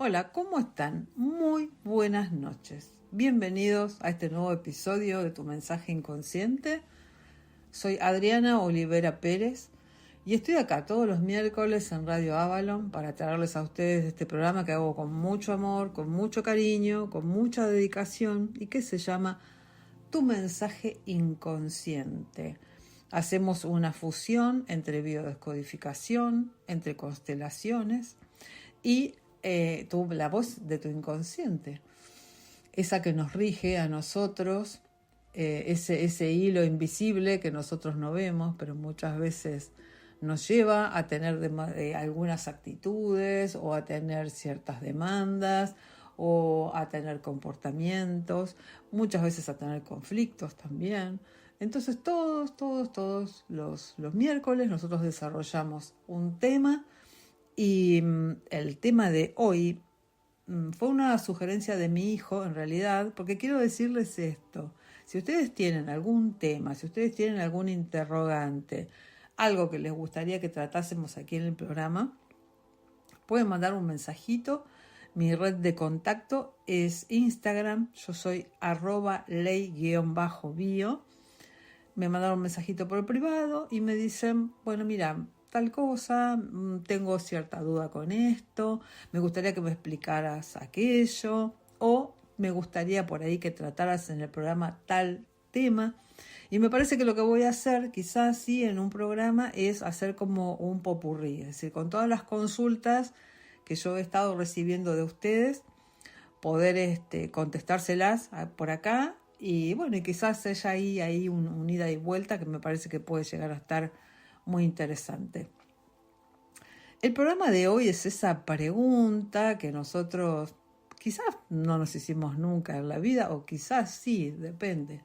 Hola, ¿cómo están? Muy buenas noches. Bienvenidos a este nuevo episodio de Tu Mensaje Inconsciente. Soy Adriana Olivera Pérez y estoy acá todos los miércoles en Radio Avalon para traerles a ustedes este programa que hago con mucho amor, con mucho cariño, con mucha dedicación y que se llama Tu Mensaje Inconsciente. Hacemos una fusión entre biodescodificación, entre constelaciones y la voz de tu inconsciente, esa que nos rige a nosotros, ese hilo invisible que nosotros no vemos, pero muchas veces nos lleva a tener algunas actitudes o a tener ciertas demandas o a tener comportamientos, muchas veces a tener conflictos también. Entonces todos los miércoles nosotros desarrollamos un tema. Y el tema de hoy fue una sugerencia de mi hijo, en realidad, porque quiero decirles esto. Si ustedes tienen algún tema, si ustedes tienen algún interrogante, algo que les gustaría que tratásemos aquí en el programa, pueden mandar un mensajito. Mi red de contacto es Instagram, yo soy @ley_bio. Me mandaron un mensajito por el privado y me dicen, bueno, mira, tal cosa, tengo cierta duda con esto, me gustaría que me explicaras aquello, o me gustaría por ahí que trataras en el programa tal tema. Y me parece que lo que voy a hacer, quizás sí, en un programa, es hacer como un popurrí, es decir, con todas las consultas que yo he estado recibiendo de ustedes, poder contestárselas por acá. Y bueno, y quizás haya ahí un ida y vuelta que me parece que puede llegar a estar muy interesante. El programa de hoy es esa pregunta que nosotros quizás no nos hicimos nunca en la vida, o quizás sí, depende.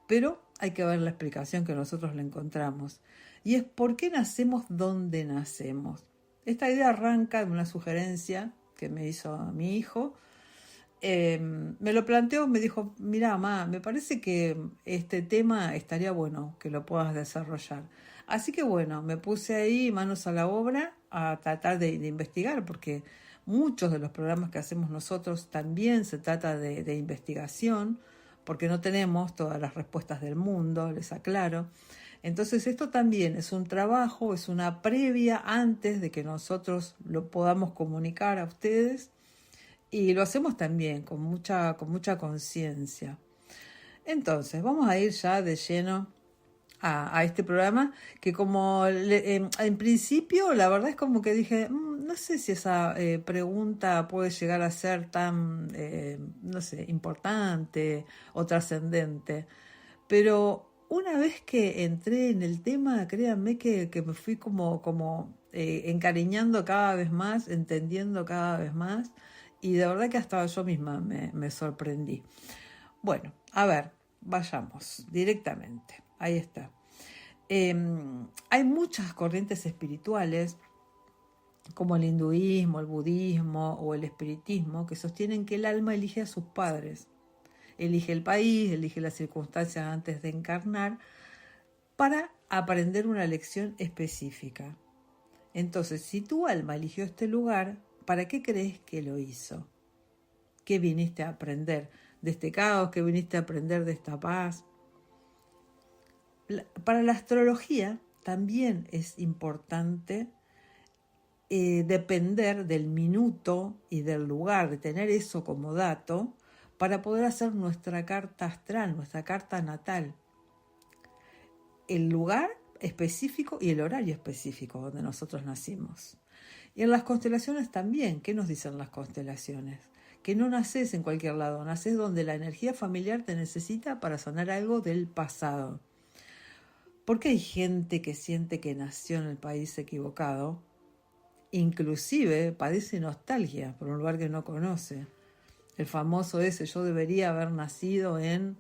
Pero hay que ver la explicación que nosotros le encontramos. Y es ¿por qué nacemos donde nacemos? Esta idea arranca de una sugerencia que me hizo mi hijo. Me lo planteó, me dijo, mira, mamá, me parece que este tema estaría bueno que lo puedas desarrollar. Así que bueno, me puse ahí manos a la obra a tratar de investigar, porque muchos de los programas que hacemos nosotros también se trata de investigación, porque no tenemos todas las respuestas del mundo, les aclaro. Entonces esto también es un trabajo, es una previa antes de que nosotros lo podamos comunicar a ustedes. Y lo hacemos también con mucha conciencia. Entonces, vamos a ir ya de lleno a este programa, que como en principio, la verdad es como que dije, no sé si esa pregunta puede llegar a ser tan, no sé, importante o trascendente. Pero una vez que entré en el tema, créanme que me fui como encariñando cada vez más, entendiendo cada vez más, y de verdad que hasta yo misma me sorprendí. Bueno, a ver, vayamos directamente. Ahí está. Hay muchas corrientes espirituales, como el hinduismo, el budismo o el espiritismo, que sostienen que el alma elige a sus padres. Elige el país, elige las circunstancias antes de encarnar para aprender una lección específica. Entonces, si tu alma eligió este lugar, ¿para qué crees que lo hizo? ¿Qué viniste a aprender de este caos? ¿Qué viniste a aprender de esta paz? Para la astrología también es importante depender del minuto y del lugar, de tener eso como dato, para poder hacer nuestra carta astral, nuestra carta natal. El lugar específico y el horario específico donde nosotros nacimos. Y en las constelaciones también, ¿qué nos dicen las constelaciones? Que no naces en cualquier lado, naces donde la energía familiar te necesita para sanar algo del pasado. Porque hay gente que siente que nació en el país equivocado, inclusive padece nostalgia por un lugar que no conoce. El famoso ese, yo debería haber nacido en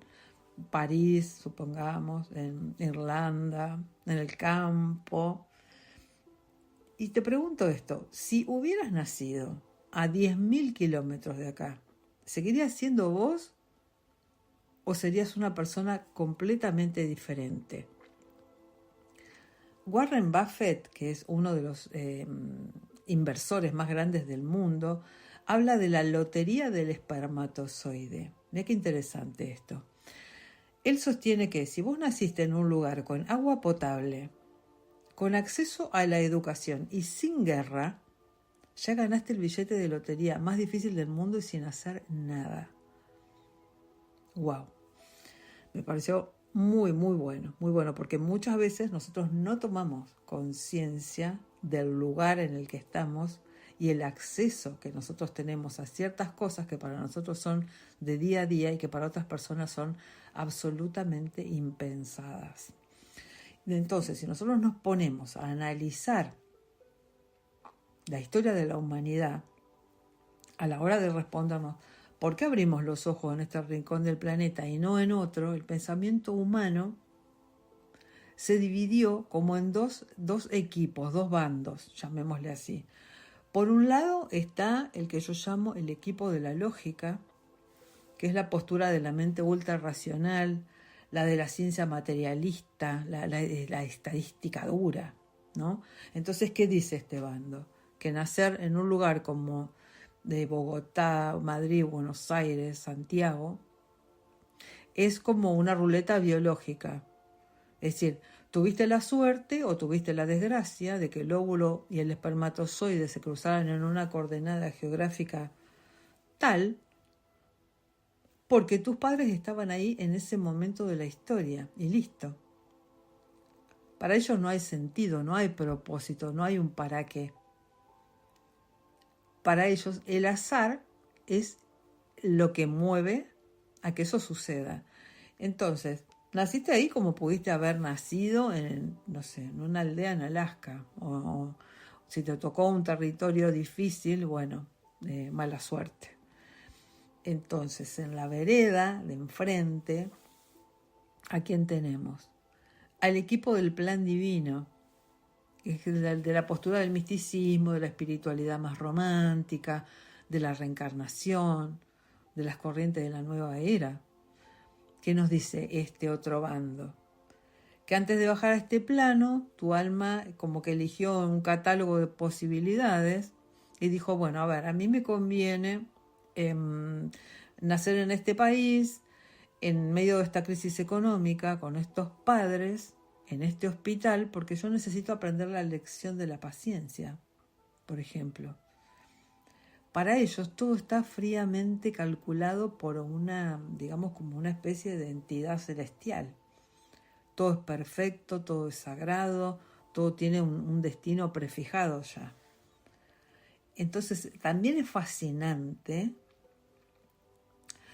París, supongamos, en Irlanda, en el campo. Y te pregunto esto, si hubieras nacido a 10.000 kilómetros de acá, ¿seguirías siendo vos o serías una persona completamente diferente? Warren Buffett, que es uno de los inversores más grandes del mundo, habla de la lotería del espermatozoide. Mira qué interesante esto. Él sostiene que si vos naciste en un lugar con agua potable, con acceso a la educación y sin guerra, ya ganaste el billete de lotería más difícil del mundo y sin hacer nada. ¡Wow! Me pareció muy, muy bueno, porque muchas veces nosotros no tomamos conciencia del lugar en el que estamos y el acceso que nosotros tenemos a ciertas cosas que para nosotros son de día a día y que para otras personas son absolutamente impensadas. Entonces, si nosotros nos ponemos a analizar la historia de la humanidad a la hora de respondernos ¿por qué abrimos los ojos en este rincón del planeta y no en otro? El pensamiento humano se dividió como en dos equipos, dos bandos, llamémosle así. Por un lado está el que yo llamo el equipo de la lógica, que es la postura de la mente ultra racional, la de la ciencia materialista, la estadística dura, ¿no? Entonces, ¿qué dice este bando? Que nacer en un lugar como de Bogotá, Madrid, Buenos Aires, Santiago, es como una ruleta biológica. Es decir, tuviste la suerte o tuviste la desgracia de que el óvulo y el espermatozoide se cruzaran en una coordenada geográfica tal porque tus padres estaban ahí en ese momento de la historia y listo. Para ellos no hay sentido, no hay propósito, no hay un para qué. Para ellos el azar es lo que mueve a que eso suceda. Entonces, naciste ahí como pudiste haber nacido en, no sé, en una aldea en Alaska. O si te tocó un territorio difícil, bueno, mala suerte. Entonces, en la vereda de enfrente, ¿a quién tenemos? Al equipo del plan divino, que es de la postura del misticismo, de la espiritualidad más romántica, de la reencarnación, de las corrientes de la nueva era. ¿Qué nos dice este otro bando? Que antes de bajar a este plano, tu alma como que eligió un catálogo de posibilidades y dijo, bueno, a ver, a mí me conviene nacer en este país, en medio de esta crisis económica, con estos padres, en este hospital, porque yo necesito aprender la lección de la paciencia, por ejemplo. Para ellos todo está fríamente calculado por una, digamos, como una especie de entidad celestial. Todo es perfecto, todo es sagrado, todo tiene un destino prefijado ya. Entonces, también es fascinante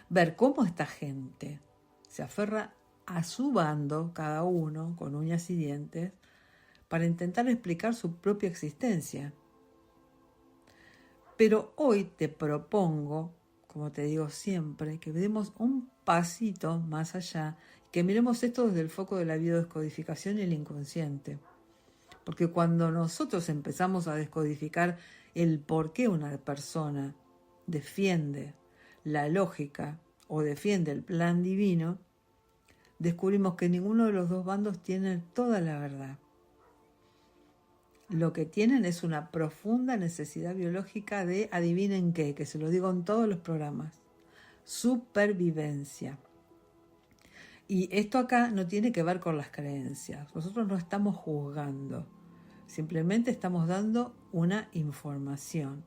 ver cómo esta gente se aferra a su bando, cada uno, con uñas y dientes, para intentar explicar su propia existencia. Pero hoy te propongo, como te digo siempre, que demos un pasito más allá, que miremos esto desde el foco de la biodescodificación y el inconsciente. Porque cuando nosotros empezamos a descodificar el por qué una persona defiende la lógica o defiende el plan divino, descubrimos que ninguno de los dos bandos tiene toda la verdad. Lo que tienen es una profunda necesidad biológica de, adivinen qué, que se lo digo en todos los programas, supervivencia. Y esto acá no tiene que ver con las creencias. Nosotros no estamos juzgando, simplemente estamos dando una información.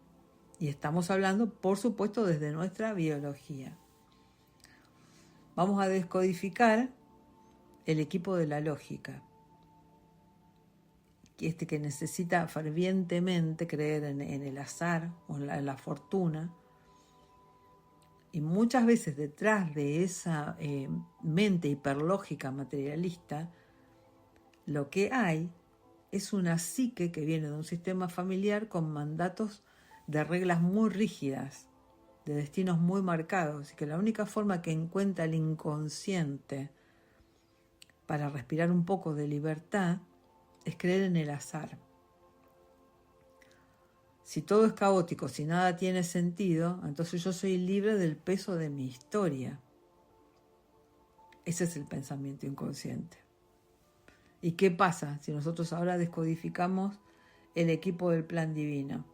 Y estamos hablando, por supuesto, desde nuestra biología. Vamos a descodificar el equipo de la lógica. Que necesita fervientemente creer en el azar o en la fortuna. Y muchas veces detrás de esa mente hiperlógica materialista, lo que hay es una psique que viene de un sistema familiar con mandatos de reglas muy rígidas, de destinos muy marcados, y que la única forma que encuentra el inconsciente para respirar un poco de libertad es creer en el azar. Si todo es caótico, si nada tiene sentido, entonces yo soy libre del peso de mi historia. Ese es el pensamiento inconsciente. ¿Y qué pasa si nosotros ahora descodificamos el equipo del plan divino?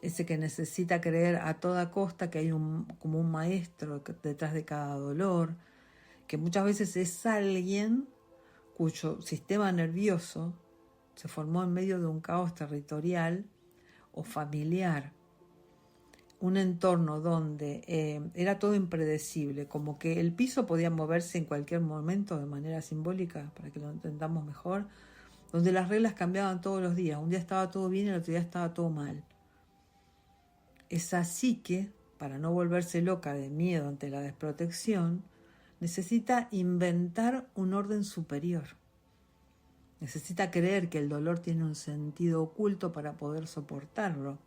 ese que necesita creer a toda costa que hay como un maestro detrás de cada dolor, que muchas veces es alguien cuyo sistema nervioso se formó en medio de un caos territorial o familiar, un entorno donde era todo impredecible, como que el piso podía moverse en cualquier momento de manera simbólica, para que lo entendamos mejor, donde las reglas cambiaban todos los días, un día estaba todo bien y el otro día estaba todo mal. Esa psique, para no volverse loca de miedo ante la desprotección, necesita inventar un orden superior. Necesita creer que el dolor tiene un sentido oculto para poder soportarlo.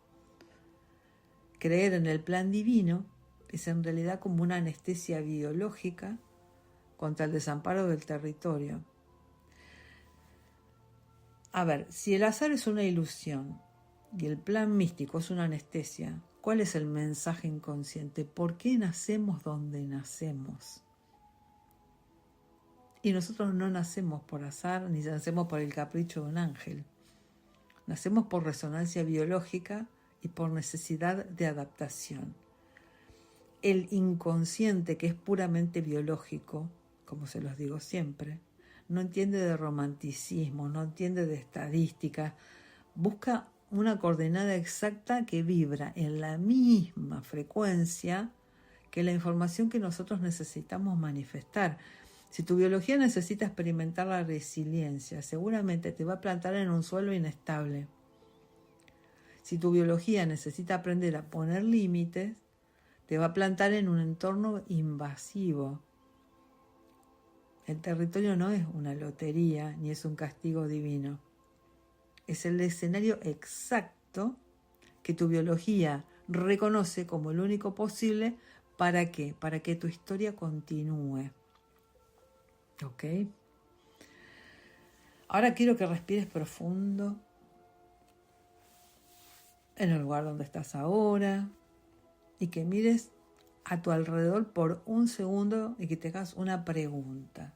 Creer en el plan divino es en realidad como una anestesia biológica contra el desamparo del territorio. A ver, si el azar es una ilusión y el plan místico es una anestesia, ¿cuál es el mensaje inconsciente? ¿Por qué nacemos donde nacemos? Y nosotros no nacemos por azar, ni nacemos por el capricho de un ángel. Nacemos por resonancia biológica y por necesidad de adaptación. El inconsciente, que es puramente biológico, como se los digo siempre, no entiende de romanticismo, no entiende de estadística, busca una coordenada exacta que vibra en la misma frecuencia que la información que nosotros necesitamos manifestar. Si tu biología necesita experimentar la resiliencia, seguramente te va a plantar en un suelo inestable. Si tu biología necesita aprender a poner límites, te va a plantar en un entorno invasivo. El territorio no es una lotería ni es un castigo divino. Es el escenario exacto que tu biología reconoce como el único posible. ¿Para qué? Para que tu historia continúe. ¿Ok? Ahora quiero que respires profundo en el lugar donde estás ahora y que mires a tu alrededor por un segundo y que te hagas una pregunta.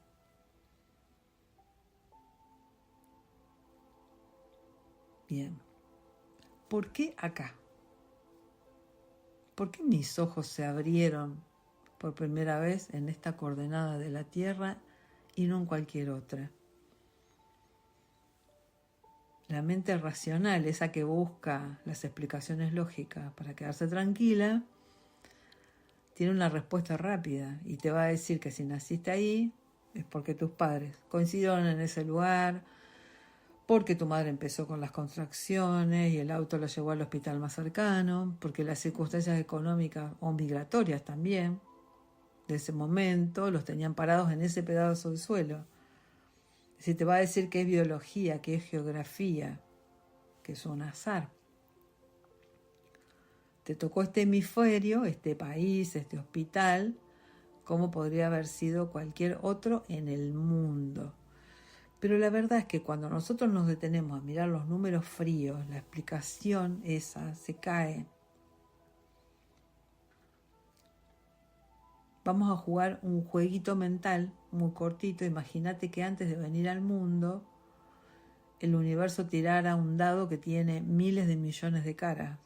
Bien, ¿por qué acá? ¿Por qué mis ojos se abrieron por primera vez en esta coordenada de la Tierra y no en cualquier otra? La mente racional, esa que busca las explicaciones lógicas para quedarse tranquila, tiene una respuesta rápida y te va a decir que si naciste ahí es porque tus padres coincidieron en ese lugar, porque tu madre empezó con las contracciones y el auto la llevó al hospital más cercano, porque las circunstancias económicas o migratorias también de ese momento los tenían parados en ese pedazo de suelo. Si te va a decir que es biología, que es geografía, que es un azar. Te tocó este hemisferio, este país, este hospital, como podría haber sido cualquier otro en el mundo. Pero la verdad es que cuando nosotros nos detenemos a mirar los números fríos, la explicación esa se cae. Vamos a jugar un jueguito mental muy cortito. Imagínate que antes de venir al mundo, el universo tirara un dado que tiene miles de millones de caras.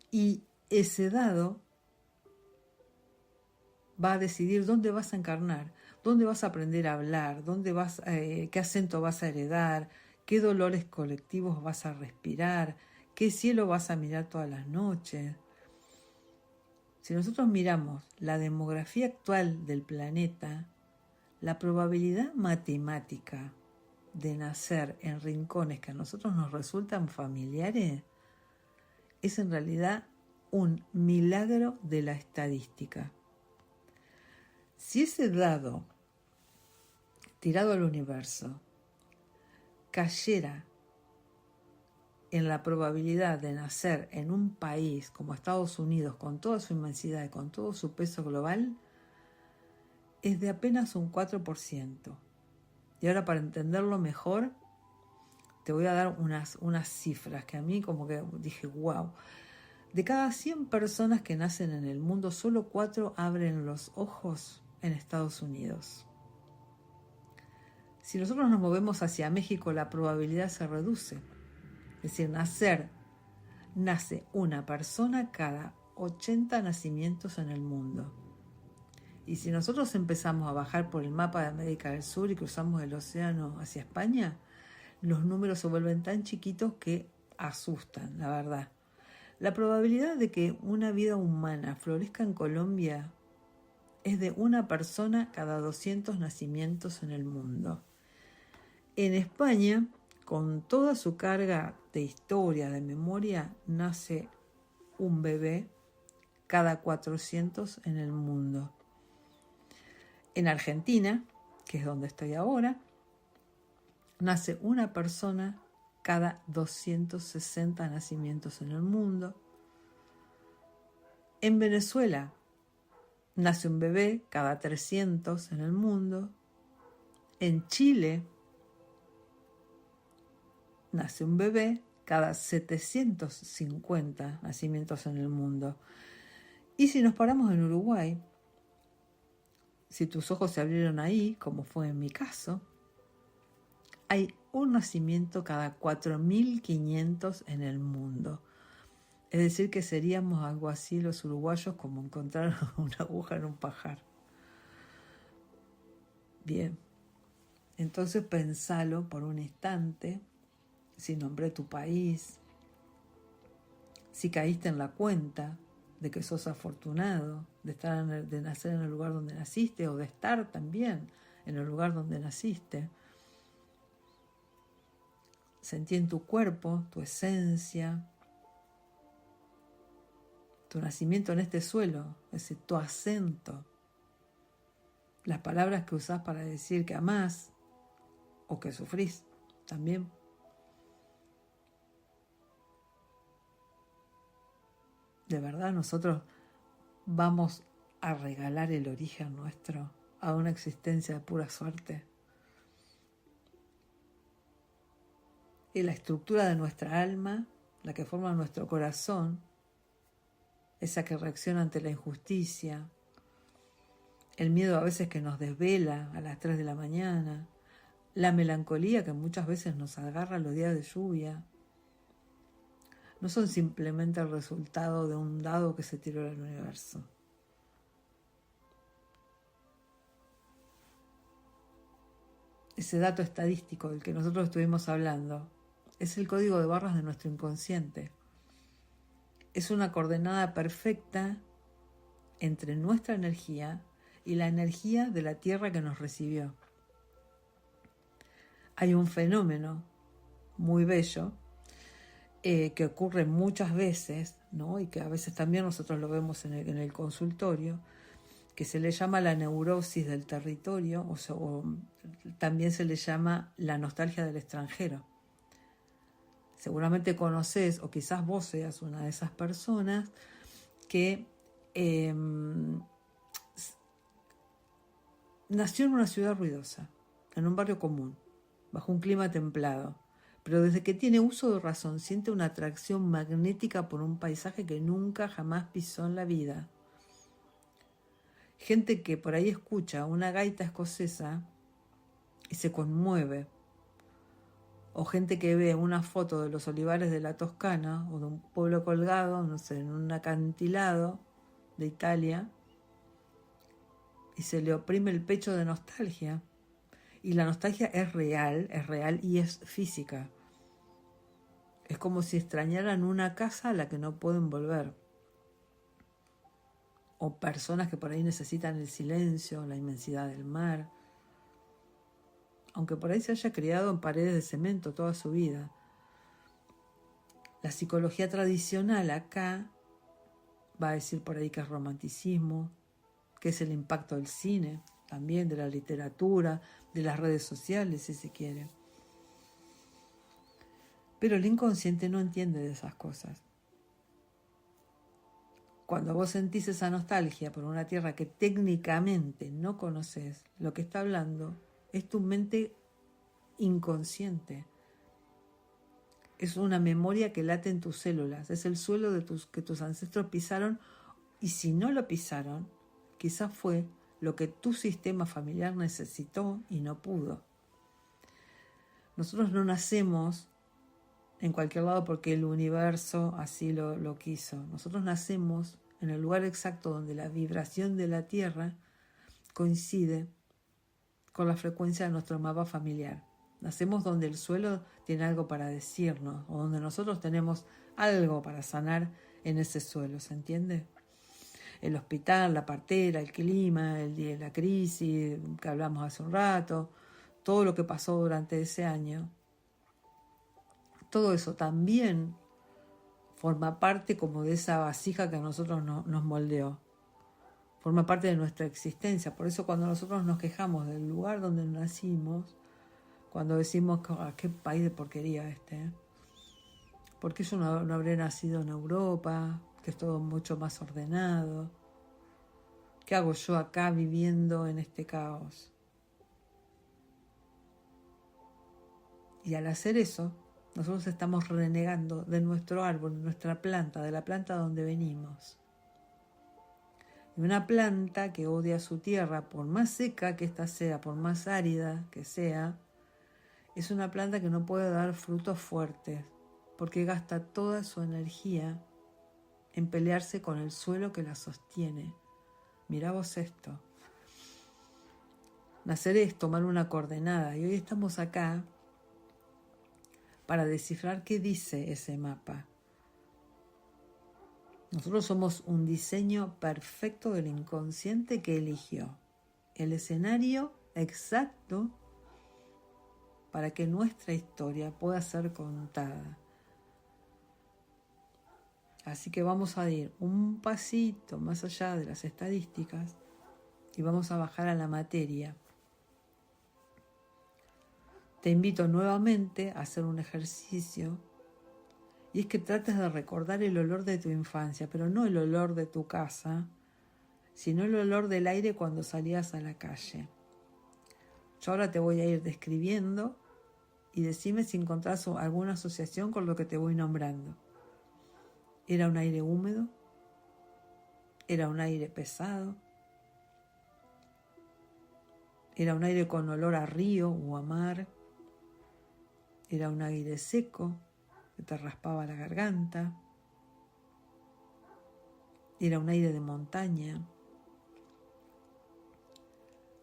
Y ese dado va a decidir dónde vas a encarnar, dónde vas a aprender a hablar, qué acento vas a heredar, qué dolores colectivos vas a respirar, qué cielo vas a mirar todas las noches. Si nosotros miramos la demografía actual del planeta, la probabilidad matemática de nacer en rincones que a nosotros nos resultan familiares es en realidad un milagro de la estadística. Si ese dado tirado al universo cayera en la probabilidad de nacer en un país como Estados Unidos con toda su inmensidad y con todo su peso global, es de apenas un 4%. Y ahora, para entenderlo mejor, te voy a dar unas cifras que a mí como que dije, wow. De cada 100 personas que nacen en el mundo, solo 4 abren los ojos en Estados Unidos. Si nosotros nos movemos hacia México, la probabilidad se reduce. Es decir, nace una persona cada 80 nacimientos en el mundo. Y si nosotros empezamos a bajar por el mapa de América del Sur y cruzamos el océano hacia España, los números se vuelven tan chiquitos que asustan, la verdad. La probabilidad de que una vida humana florezca en Colombia es de una persona cada 200 nacimientos en el mundo. En España, con toda su carga de historia, de memoria, nace un bebé cada 400 en el mundo. En Argentina, que es donde estoy ahora, nace una persona cada 260 nacimientos en el mundo. En Venezuela nace un bebé cada 300 en el mundo. En Chile nace un bebé cada 750 nacimientos en el mundo. Y si nos paramos en Uruguay, si tus ojos se abrieron ahí, como fue en mi caso, hay un nacimiento cada 4.500 en el mundo. Es decir, que seríamos algo así los uruguayos como encontrar una aguja en un pajar. Bien, entonces pensalo por un instante, si nombré tu país, si caíste en la cuenta de que sos afortunado de nacer en el lugar donde naciste o de estar también en el lugar donde naciste. Sentí en tu cuerpo, tu esencia, tu nacimiento en este suelo, es decir, tu acento, las palabras que usás para decir que amás o que sufrís también. De verdad, nosotros vamos a regalar el origen nuestro a una existencia de pura suerte. Y la estructura de nuestra alma, la que forma nuestro corazón, esa que reacciona ante la injusticia, el miedo a veces que nos desvela a las 3 de la mañana, la melancolía que muchas veces nos agarra los días de lluvia, no son simplemente el resultado de un dado que se tiró al universo. Ese dato estadístico del que nosotros estuvimos hablando es el código de barras de nuestro inconsciente. Es una coordenada perfecta entre nuestra energía y la energía de la Tierra que nos recibió. Hay un fenómeno muy bello que ocurre muchas veces, ¿no? Y que a veces también nosotros lo vemos en el consultorio, que se le llama la neurosis del territorio, o también se le llama la nostalgia del extranjero. Seguramente conoces, o quizás vos seas una de esas personas que nació en una ciudad ruidosa, en un barrio común, bajo un clima templado, pero desde que tiene uso de razón siente una atracción magnética por un paisaje que nunca jamás pisó en la vida. Gente que por ahí escucha una gaita escocesa y se conmueve, o gente que ve una foto de los olivares de la Toscana o de un pueblo colgado, no sé, en un acantilado de Italia, y se le oprime el pecho de nostalgia. Y la nostalgia es real y es física. Es como si extrañaran una casa a la que no pueden volver. O personas que por ahí necesitan el silencio, la inmensidad del mar. Aunque por ahí se haya criado en paredes de cemento toda su vida. La psicología tradicional acá va a decir por ahí que es romanticismo, que es el impacto del cine, también de la literatura, de las redes sociales, si se quiere. Pero el inconsciente no entiende de esas cosas. Cuando vos sentís esa nostalgia por una tierra que técnicamente no conoces, lo que está hablando es tu mente inconsciente. Es una memoria que late en tus células, es el suelo que tus ancestros pisaron, y si no lo pisaron, quizás fue lo que tu sistema familiar necesitó y no pudo. Nosotros no nacemos en cualquier lado porque el universo así lo quiso. Nosotros nacemos en el lugar exacto donde la vibración de la Tierra coincide con la frecuencia de nuestro mapa familiar. Nacemos donde el suelo tiene algo para decirnos, o donde nosotros tenemos algo para sanar en ese suelo, ¿se entiende? El hospital, la partera, el clima, la crisis que hablamos hace un rato, todo lo que pasó durante ese año, todo eso también forma parte como de esa vasija que a nosotros nos moldeó. Forma parte de nuestra existencia. Por eso cuando nosotros nos quejamos del lugar donde nacimos, cuando decimos qué país de porquería este, ¿por qué yo no habré nacido en Europa, que es todo mucho más ordenado? ¿Qué hago yo acá viviendo en este caos? Y al hacer eso, nosotros estamos renegando de nuestro árbol, de nuestra planta, de la planta donde venimos. Y una planta que odia su tierra, por más seca que ésta sea, por más árida que sea, es una planta que no puede dar frutos fuertes, porque gasta toda su energía en pelearse con el suelo que la sostiene. Mirá vos esto. Nacer es tomar una coordenada, y hoy estamos acá para descifrar qué dice ese mapa. Nosotros somos un diseño perfecto del inconsciente que eligió el escenario exacto para que nuestra historia pueda ser contada. Así que vamos a ir un pasito más allá de las estadísticas y vamos a bajar a la materia. Te invito nuevamente a hacer un ejercicio, y es que trates de recordar el olor de tu infancia, pero no el olor de tu casa, sino el olor del aire cuando salías a la calle. Yo ahora te voy a ir describiendo y decime si encontrás alguna asociación con lo que te voy nombrando. ¿Era un aire húmedo? ¿Era un aire pesado? ¿Era un aire con olor a río o a mar? ¿Era un aire seco que te raspaba la garganta? ¿Era un aire de montaña?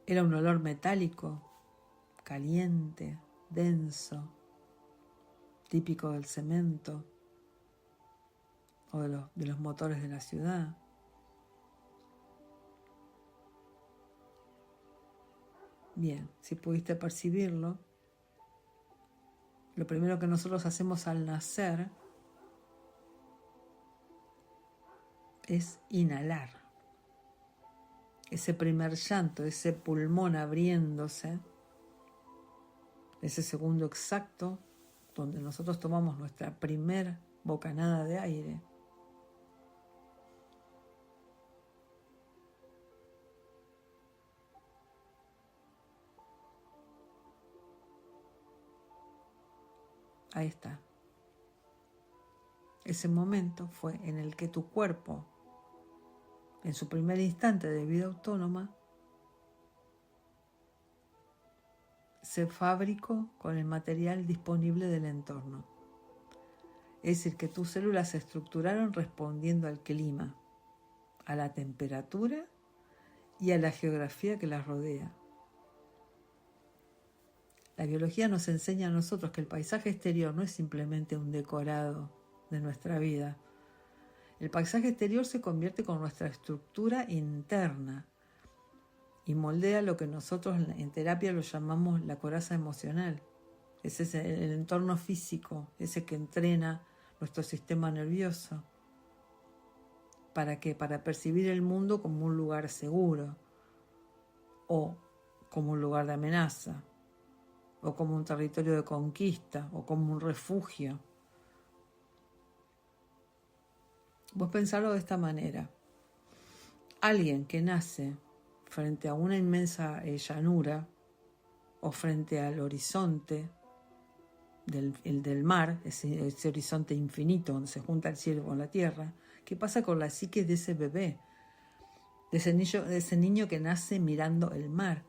¿Era un olor metálico, caliente, denso, típico del cemento o de los motores de la ciudad? Bien, si pudiste percibirlo, lo primero que nosotros hacemos al nacer es inhalar. Ese primer llanto, ese pulmón abriéndose, ese segundo exacto donde nosotros tomamos nuestra primer bocanada de aire. Ahí está. Ese momento fue en el que tu cuerpo, en su primer instante de vida autónoma, se fabricó con el material disponible del entorno. Es decir, que tus células se estructuraron respondiendo al clima, a la temperatura y a la geografía que las rodea. La biología nos enseña a nosotros que el paisaje exterior no es simplemente un decorado de nuestra vida. El paisaje exterior se convierte con nuestra estructura interna y moldea lo que nosotros en terapia lo llamamos la coraza emocional. Ese es el entorno físico, ese que entrena nuestro sistema nervioso. ¿Para qué? Para percibir el mundo como un lugar seguro, o como un lugar de amenaza, o como un territorio de conquista, o como un refugio. Vos pensarlo de esta manera. Alguien que nace frente a una inmensa llanura o frente al horizonte del mar, ese horizonte infinito donde se junta el cielo con la tierra, ¿qué pasa con la psique de ese bebé? De ese niño que nace mirando el mar.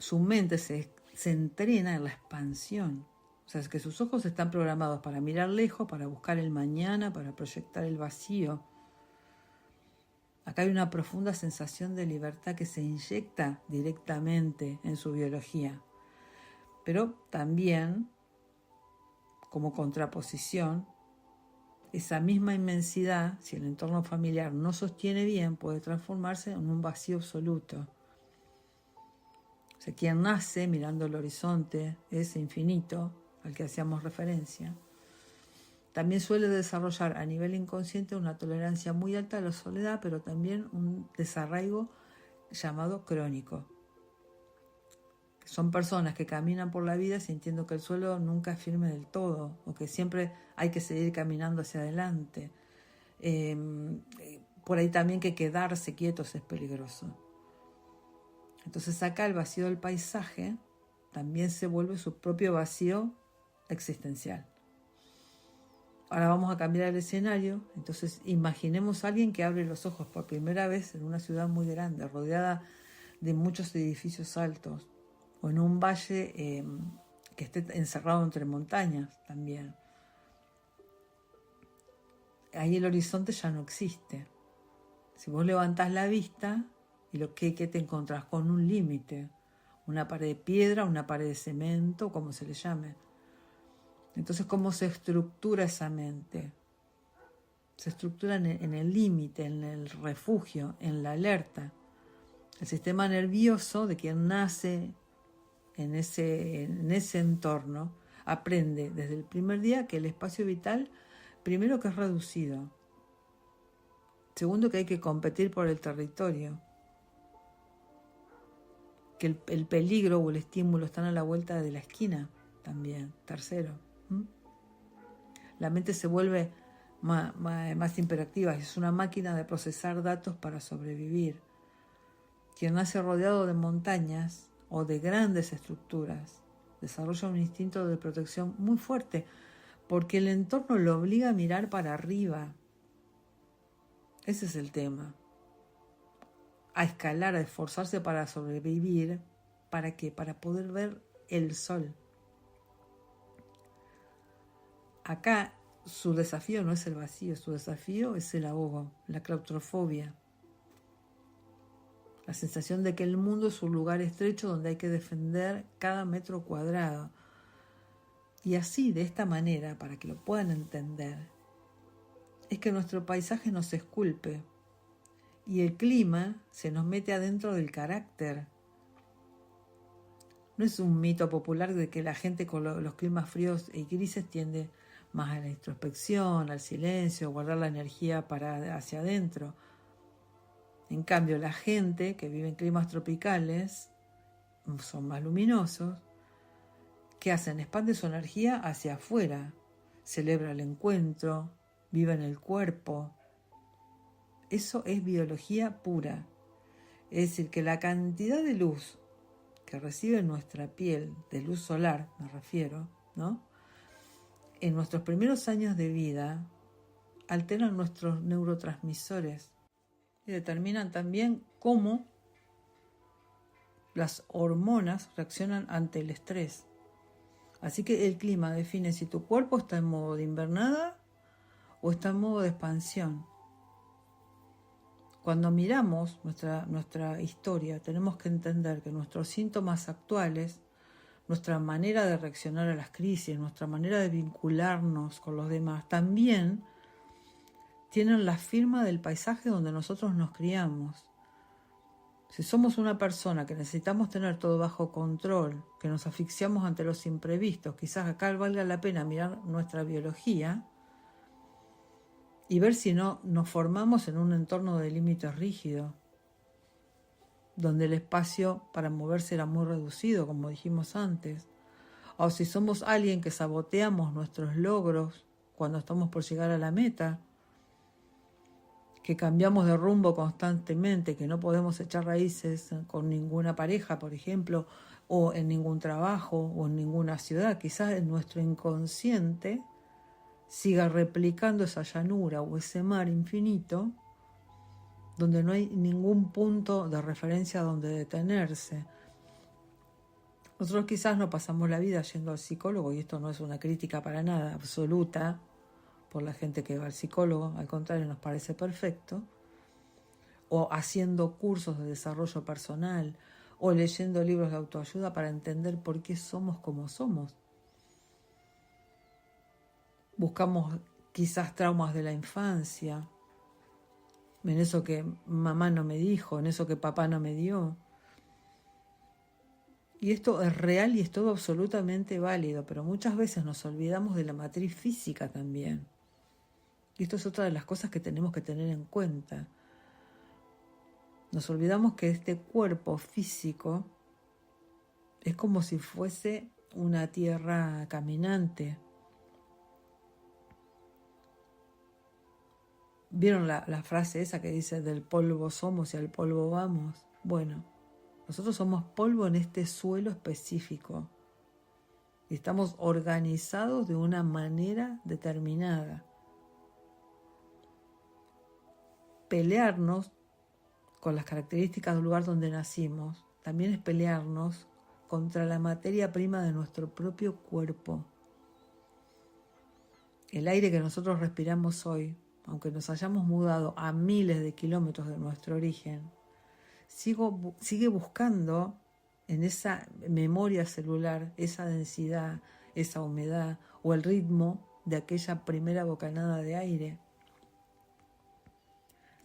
su mente se entrena en la expansión. O sea, es que sus ojos están programados para mirar lejos, para buscar el mañana, para proyectar el vacío. Acá hay una profunda sensación de libertad que se inyecta directamente en su biología. Pero también, como contraposición, esa misma inmensidad, si el entorno familiar no sostiene bien, puede transformarse en un vacío absoluto. O sea, quien nace mirando el horizonte, ese infinito al que hacíamos referencia, también suele desarrollar a nivel inconsciente una tolerancia muy alta a la soledad, pero también un desarraigo llamado crónico. Son personas que caminan por la vida sintiendo que el suelo nunca es firme del todo, o que siempre hay que seguir caminando hacia adelante. Por ahí también que quedarse quietos es peligroso. Entonces acá el vacío del paisaje también se vuelve su propio vacío existencial. Ahora vamos a cambiar el escenario. Entonces imaginemos a alguien que abre los ojos por primera vez en una ciudad muy grande, rodeada de muchos edificios altos, o en un valle que esté encerrado entre montañas también. Ahí el horizonte ya no existe. Si vos levantás la vista, y ¿qué te encontrás? Con un límite, una pared de piedra, una pared de cemento, como se le llame. Entonces, ¿cómo se estructura esa mente? Se estructura en el límite, en el refugio, en la alerta. El sistema nervioso de quien nace en ese entorno aprende desde el primer día que el espacio vital, primero, que es reducido. Segundo, que hay que competir por el territorio. Que el peligro o el estímulo están a la vuelta de la esquina también. Tercero. La mente se vuelve más hiperactiva. Es una máquina de procesar datos para sobrevivir. Quien nace rodeado de montañas o de grandes estructuras desarrolla un instinto de protección muy fuerte, porque el entorno lo obliga a mirar para arriba. Ese es el tema. A escalar, a esforzarse para sobrevivir. ¿Para qué? Para poder ver el sol. Acá su desafío no es el vacío, su desafío es el ahogo, la claustrofobia. La sensación de que el mundo es un lugar estrecho donde hay que defender cada metro cuadrado. Y así, de esta manera, para que lo puedan entender, es que nuestro paisaje nos esculpe y el clima se nos mete adentro del carácter. No es un mito popular de que la gente con los climas fríos y grises tiende más a la introspección, al silencio, a guardar la energía hacia adentro. En cambio, la gente que vive en climas tropicales son más luminosos. ¿Qué hacen? Expanden su energía hacia afuera, celebra el encuentro, vive en el cuerpo. Eso es biología pura. Es decir, que la cantidad de luz que recibe nuestra piel, de luz solar me refiero, ¿no? En nuestros primeros años de vida alteran nuestros neurotransmisores y determinan también cómo las hormonas reaccionan ante el estrés. Así que el clima define si tu cuerpo está en modo de invernada o está en modo de expansión. Cuando miramos nuestra historia, tenemos que entender que nuestros síntomas actuales, nuestra manera de reaccionar a las crisis, nuestra manera de vincularnos con los demás, también tienen la firma del paisaje donde nosotros nos criamos. Si somos una persona que necesitamos tener todo bajo control, que nos asfixiamos ante los imprevistos, quizás acá valga la pena mirar nuestra biología y ver si no nos formamos en un entorno de límites rígido, donde el espacio para moverse era muy reducido, como dijimos antes. O si somos alguien que saboteamos nuestros logros cuando estamos por llegar a la meta, que cambiamos de rumbo constantemente, que no podemos echar raíces con ninguna pareja, por ejemplo, o en ningún trabajo, o en ninguna ciudad. Quizás en nuestro inconsciente siga replicando esa llanura o ese mar infinito, donde no hay ningún punto de referencia donde detenerse. Nosotros quizás no pasamos la vida yendo al psicólogo, y esto no es una crítica para nada absoluta por la gente que va al psicólogo, al contrario, nos parece perfecto, o haciendo cursos de desarrollo personal, o leyendo libros de autoayuda para entender por qué somos como somos. Buscamos quizás traumas de la infancia, en eso que mamá no me dijo, en eso que papá no me dio. Y esto es real y es todo absolutamente válido, pero muchas veces nos olvidamos de la matriz física también. Y esto es otra de las cosas que tenemos que tener en cuenta. Nos olvidamos que este cuerpo físico es como si fuese una tierra caminante. ¿Vieron la frase esa que dice del polvo somos y al polvo vamos? Bueno, nosotros somos polvo en este suelo específico y estamos organizados de una manera determinada. Pelearnos con las características del lugar donde nacimos también es pelearnos contra la materia prima de nuestro propio cuerpo. El aire que nosotros respiramos hoy, aunque nos hayamos mudado a miles de kilómetros de nuestro origen, sigue buscando en esa memoria celular esa densidad, esa humedad o el ritmo de aquella primera bocanada de aire.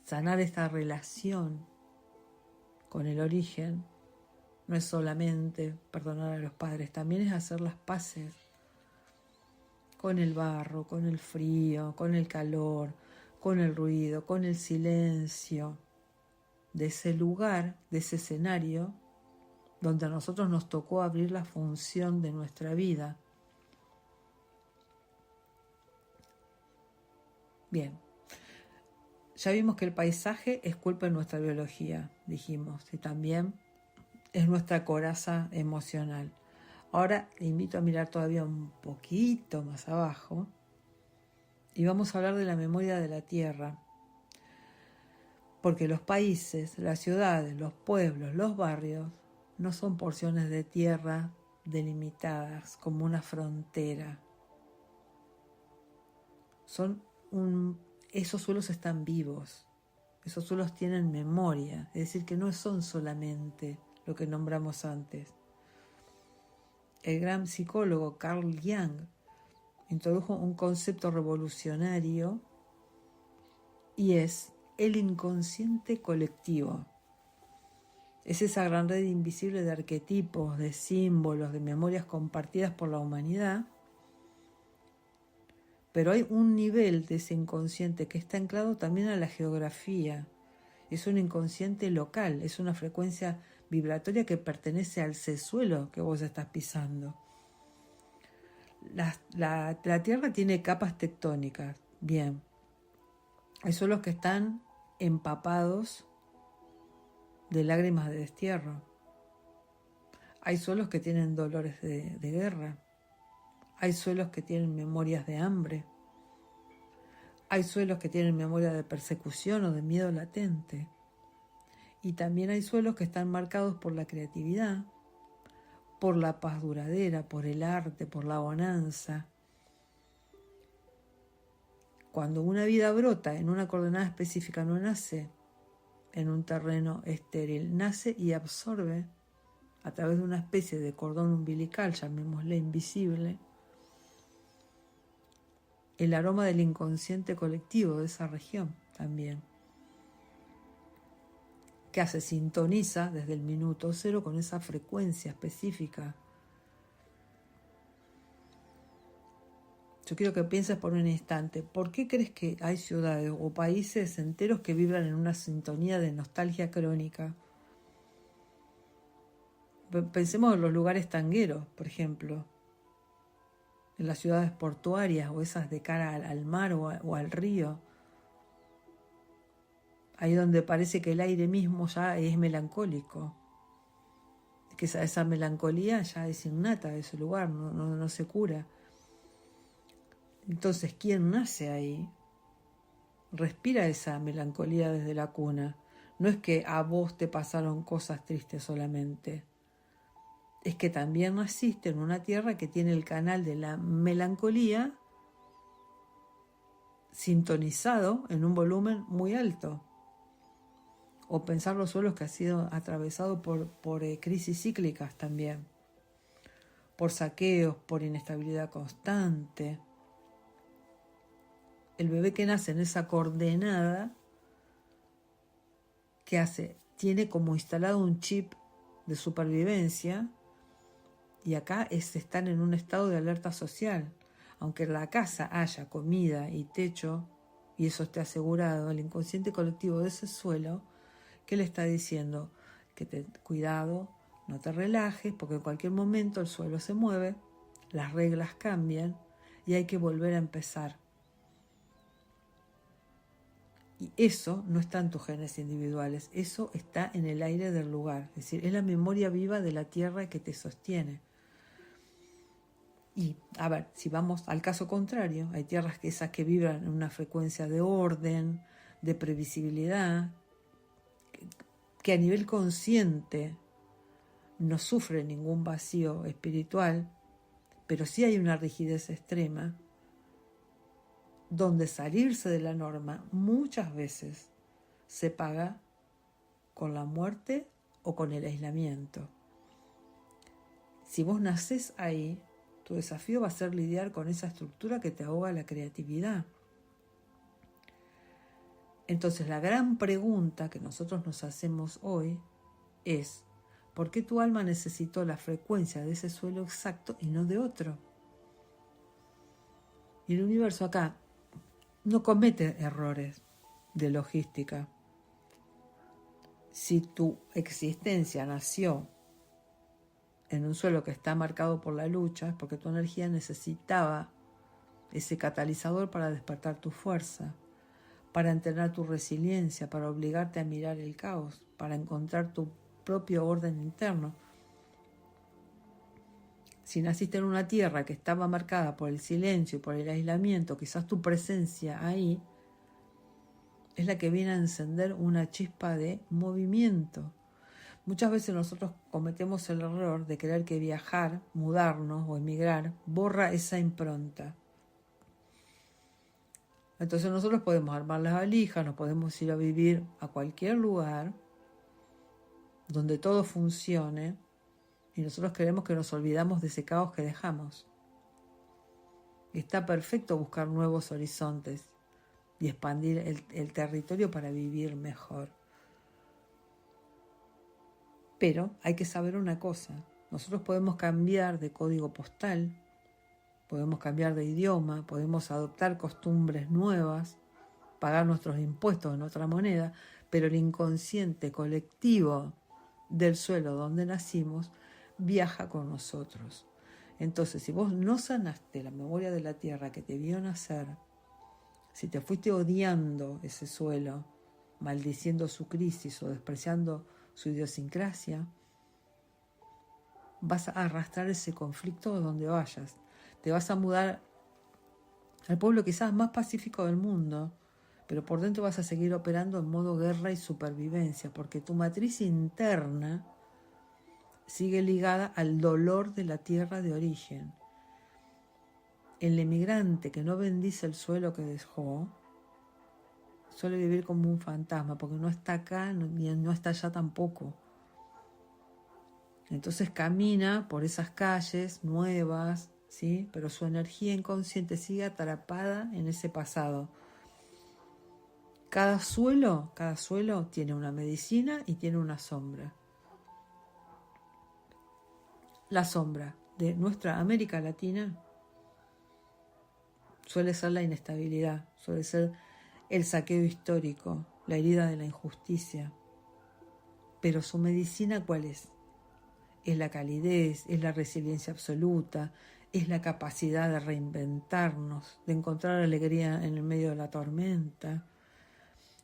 Sanar esta relación con el origen no es solamente perdonar a los padres, también es hacer las paces con el barro, con el frío, con el calor, con el ruido, con el silencio de ese lugar, de ese escenario donde a nosotros nos tocó abrir la función de nuestra vida. Bien, ya vimos que el paisaje es culpa de nuestra biología, dijimos, y también es nuestra coraza emocional. Ahora te invito a mirar todavía un poquito más abajo y vamos a hablar de la memoria de la tierra. Porque los países, las ciudades, los pueblos, los barrios no son porciones de tierra delimitadas como una frontera. Esos suelos están vivos, esos suelos tienen memoria, es decir, que no son solamente lo que nombramos antes. El gran psicólogo Carl Jung introdujo un concepto revolucionario y es el inconsciente colectivo. Es esa gran red invisible de arquetipos, de símbolos, de memorias compartidas por la humanidad. Pero hay un nivel de ese inconsciente que está anclado también a la geografía. Es un inconsciente local, es una frecuencia vibratoria que pertenece al sesuelo que vos estás pisando. La Tierra tiene capas tectónicas, bien. Hay suelos que están empapados de lágrimas de destierro. Hay suelos que tienen dolores de guerra. Hay suelos que tienen memorias de hambre. Hay suelos que tienen memoria de persecución o de miedo latente. Y también hay suelos que están marcados por la creatividad, por la paz duradera, por el arte, por la bonanza. Cuando una vida brota en una coordenada específica, no nace en un terreno estéril, nace y absorbe a través de una especie de cordón umbilical, llamémosle invisible, el aroma del inconsciente colectivo de esa región también, que se sintoniza desde el minuto cero con esa frecuencia específica. Yo quiero que pienses por un instante, ¿por qué crees que hay ciudades o países enteros que vibran en una sintonía de nostalgia crónica? Pensemos en los lugares tangueros, por ejemplo, en las ciudades portuarias o esas de cara al mar o al río. Ahí donde parece que el aire mismo ya es melancólico, que esa melancolía ya es innata de ese lugar, no se cura. Entonces, ¿quién nace ahí? Respira esa melancolía desde la cuna. No es que a vos te pasaron cosas tristes solamente. es que también naciste en una tierra que tiene el canal de la melancolía sintonizado en un volumen muy alto. O pensar los suelos que ha sido atravesado por crisis cíclicas también, por saqueos, por inestabilidad constante. El bebé que nace en esa coordenada, ¿qué hace? Tiene como instalado un chip de supervivencia y acá están en un estado de alerta social. Aunque en la casa haya comida y techo y eso esté asegurado, el inconsciente colectivo de ese suelo, ¿qué le está diciendo? Que cuidado, no te relajes, porque en cualquier momento el suelo se mueve, las reglas cambian y hay que volver a empezar. Y eso no está en tus genes individuales, eso está en el aire del lugar. Es decir, es la memoria viva de la tierra que te sostiene. Y, a ver, si vamos al caso contrario, hay tierras esas que vibran en una frecuencia de orden, de previsibilidad, que a nivel consciente no sufre ningún vacío espiritual, pero sí hay una rigidez extrema, donde salirse de la norma muchas veces se paga con la muerte o con el aislamiento. Si vos nacés ahí, tu desafío va a ser lidiar con esa estructura que te ahoga la creatividad. Entonces la gran pregunta que nosotros nos hacemos hoy es: ¿por qué tu alma necesitó la frecuencia de ese suelo exacto y no de otro? Y el universo acá no comete errores de logística. Si tu existencia nació en un suelo que está marcado por la lucha, es porque tu energía necesitaba ese catalizador para despertar tu fuerza, para entrenar tu resiliencia, para obligarte a mirar el caos, para encontrar tu propio orden interno. Si naciste en una tierra que estaba marcada por el silencio y por el aislamiento, quizás tu presencia ahí es la que viene a encender una chispa de movimiento. Muchas veces nosotros cometemos el error de creer que viajar, mudarnos o emigrar borra esa impronta. Entonces nosotros podemos armar las valijas, nos podemos ir a vivir a cualquier lugar donde todo funcione y nosotros creemos que nos olvidamos de ese caos que dejamos. Y está perfecto buscar nuevos horizontes y expandir el territorio para vivir mejor. Pero hay que saber una cosa: nosotros podemos cambiar de código postal, podemos cambiar de idioma, podemos adoptar costumbres nuevas, pagar nuestros impuestos en otra moneda, pero el inconsciente colectivo del suelo donde nacimos viaja con nosotros. Entonces, si vos no sanaste la memoria de la tierra que te vio nacer, si te fuiste odiando ese suelo, maldiciendo su crisis o despreciando su idiosincrasia, vas a arrastrar ese conflicto a donde vayas. Te vas a mudar al pueblo quizás más pacífico del mundo, pero por dentro vas a seguir operando en modo guerra y supervivencia, porque tu matriz interna sigue ligada al dolor de la tierra de origen. El emigrante que no bendice el suelo que dejó suele vivir como un fantasma, porque no está acá ni no está allá tampoco. Entonces camina por esas calles nuevas, ¿sí? Pero su energía inconsciente sigue atrapada en ese pasado. Cada suelo tiene una medicina y tiene una sombra. La sombra de nuestra América Latina suele ser la inestabilidad, suele ser el saqueo histórico, la herida de la injusticia. Pero su medicina, ¿cuál es? Es la calidez, es la resiliencia absoluta, es la capacidad de reinventarnos, de encontrar alegría en el medio de la tormenta.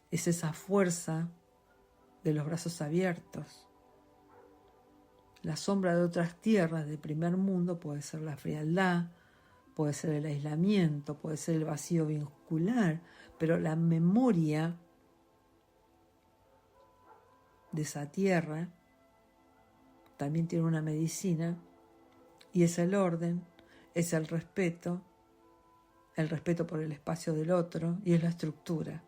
Es esa fuerza de los brazos abiertos. La sombra de otras tierras de primer mundo puede ser la frialdad, puede ser el aislamiento, puede ser el vacío vincular, pero la memoria de esa tierra también tiene una medicina, y es el orden, es el respeto por el espacio del otro, y es la estructura.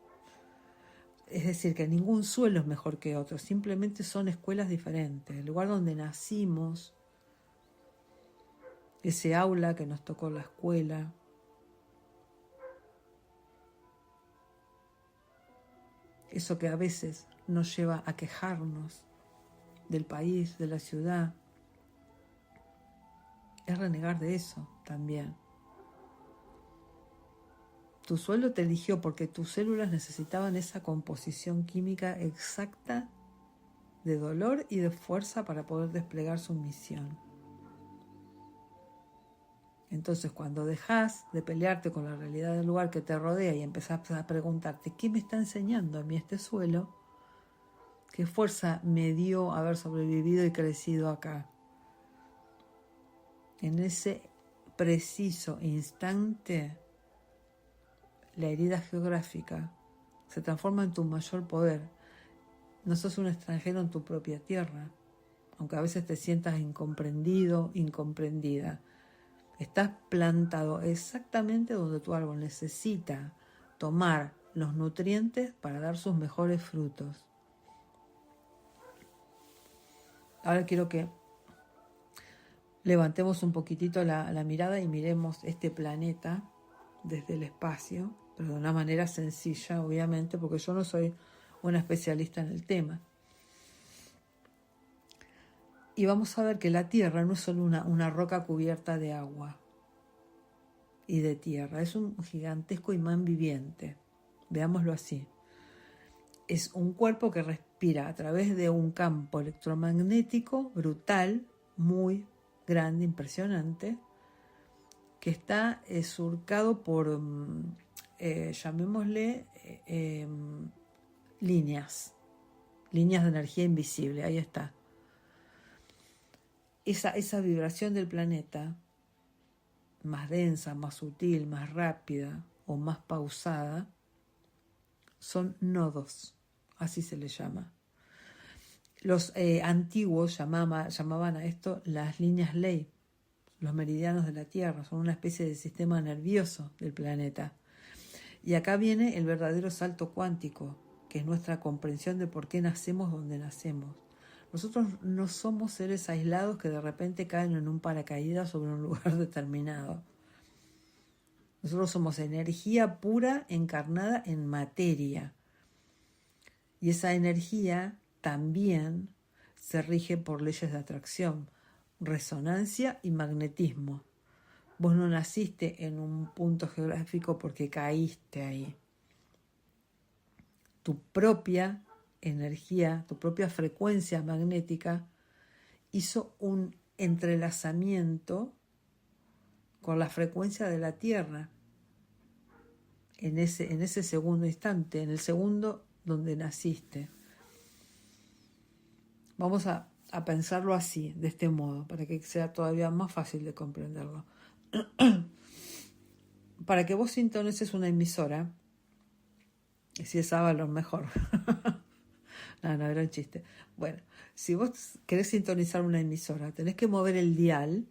Es decir, que ningún suelo es mejor que otro, simplemente son escuelas diferentes. El lugar donde nacimos, ese aula que nos tocó la escuela, eso que a veces nos lleva a quejarnos del país, de la ciudad, es renegar de eso también. Tu suelo te eligió porque tus células necesitaban esa composición química exacta de dolor y de fuerza para poder desplegar su misión. Entonces, cuando dejas de pelearte con la realidad del lugar que te rodea y empezás a preguntarte, ¿qué me está enseñando a mí este suelo? ¿Qué fuerza me dio haber sobrevivido y crecido acá? En ese preciso instante, la herida geográfica se transforma en tu mayor poder. No sos un extranjero en tu propia tierra, aunque a veces te sientas incomprendido, incomprendida. Estás plantado exactamente donde tu árbol necesita tomar los nutrientes para dar sus mejores frutos. Ahora quiero que levantemos un poquitito la mirada y miremos este planeta desde el espacio, pero de una manera sencilla, obviamente, porque yo no soy una especialista en el tema. Y vamos a ver que la Tierra no es solo una roca cubierta de agua y de tierra, es un gigantesco imán viviente, veámoslo así. Es un cuerpo que respira a través de un campo electromagnético brutal, muy grande, impresionante, que está surcado por, llamémosle, líneas de energía invisible, ahí está. Esa vibración del planeta, más densa, más sutil, más rápida o más pausada, son nodos, así se le llama. Los antiguos llamaban a esto las líneas ley, los meridianos de la Tierra, son una especie de sistema nervioso del planeta. Y acá viene el verdadero salto cuántico, que es nuestra comprensión de por qué nacemos donde nacemos. Nosotros no somos seres aislados que de repente caen en un paracaídas sobre un lugar determinado. Nosotros somos energía pura encarnada en materia. Y esa energía también se rige por leyes de atracción, resonancia y magnetismo. Vos no naciste en un punto geográfico porque caíste ahí. Tu propia energía, tu propia frecuencia magnética hizo un entrelazamiento con la frecuencia de la Tierra en ese segundo instante, en el segundo donde naciste. Vamos a pensarlo así, de este modo, para que sea todavía más fácil de comprenderlo. Para que vos sintonices una emisora, y si es Avalon mejor. No, era un chiste. Bueno, si vos querés sintonizar una emisora, tenés que mover el dial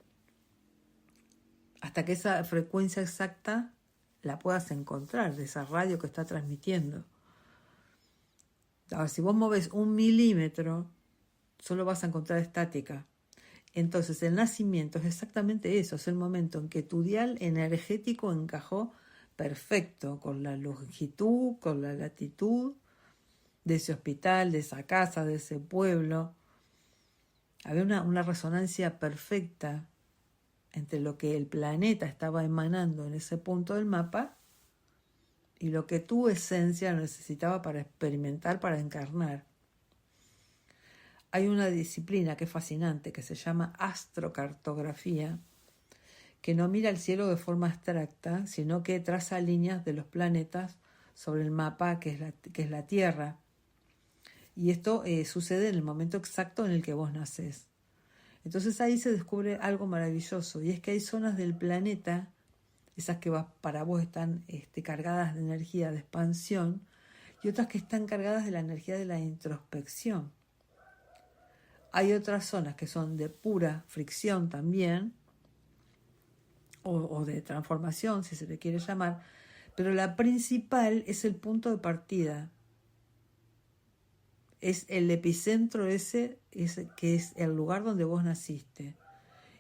hasta que esa frecuencia exacta la puedas encontrar, de esa radio que está transmitiendo. Ahora, si vos moves 1 milímetro, solo vas a encontrar estática. Entonces, el nacimiento es exactamente eso, es el momento en que tu dial energético encajó perfecto con la longitud, con la latitud de ese hospital, de esa casa, de ese pueblo. Había una resonancia perfecta entre lo que el planeta estaba emanando en ese punto del mapa y lo que tu esencia necesitaba para experimentar, para encarnar. Hay una disciplina que es fascinante, que se llama astrocartografía, que no mira el cielo de forma abstracta, sino que traza líneas de los planetas sobre el mapa que es la Tierra. Y esto sucede en el momento exacto en el que vos nacés. Entonces ahí se descubre algo maravilloso, y es que hay zonas del planeta, esas que para vos están cargadas de energía de expansión, y otras que están cargadas de la energía de la introspección. Hay otras zonas que son de pura fricción también, o de transformación, si se le quiere llamar, pero la principal es el punto de partida. Es el epicentro ese que es el lugar donde vos naciste.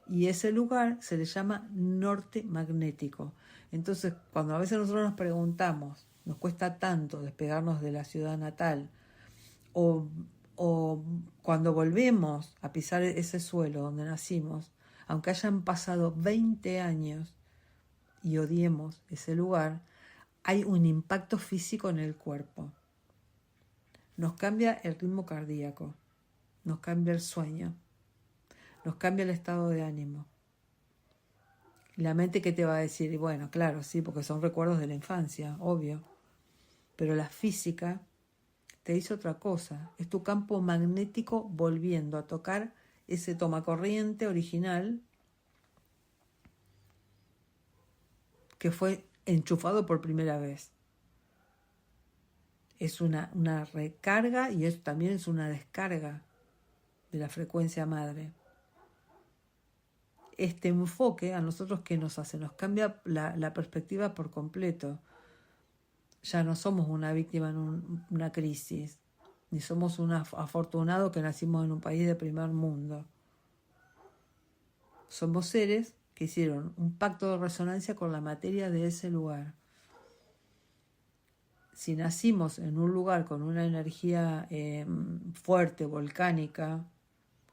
Y ese lugar se le llama norte magnético. Entonces, cuando a veces nosotros nos preguntamos, nos cuesta tanto despegarnos de la ciudad natal, o, o cuando volvemos a pisar ese suelo donde nacimos, aunque hayan pasado 20 años y odiemos ese lugar, hay un impacto físico en el cuerpo. Nos cambia el ritmo cardíaco, nos cambia el sueño, nos cambia el estado de ánimo. La mente que te va a decir, y bueno, claro, sí, porque son recuerdos de la infancia, obvio, pero la física te dice otra cosa, es tu campo magnético volviendo a tocar ese tomacorriente original que fue enchufado por primera vez. Es una recarga y eso también es una descarga de la frecuencia madre. Este enfoque a nosotros, ¿qué nos hace? Nos cambia la perspectiva por completo. Ya no somos una víctima en una crisis, ni somos un afortunado que nacimos en un país de primer mundo. Somos seres que hicieron un pacto de resonancia con la materia de ese lugar. Si nacimos en un lugar con una energía fuerte, volcánica,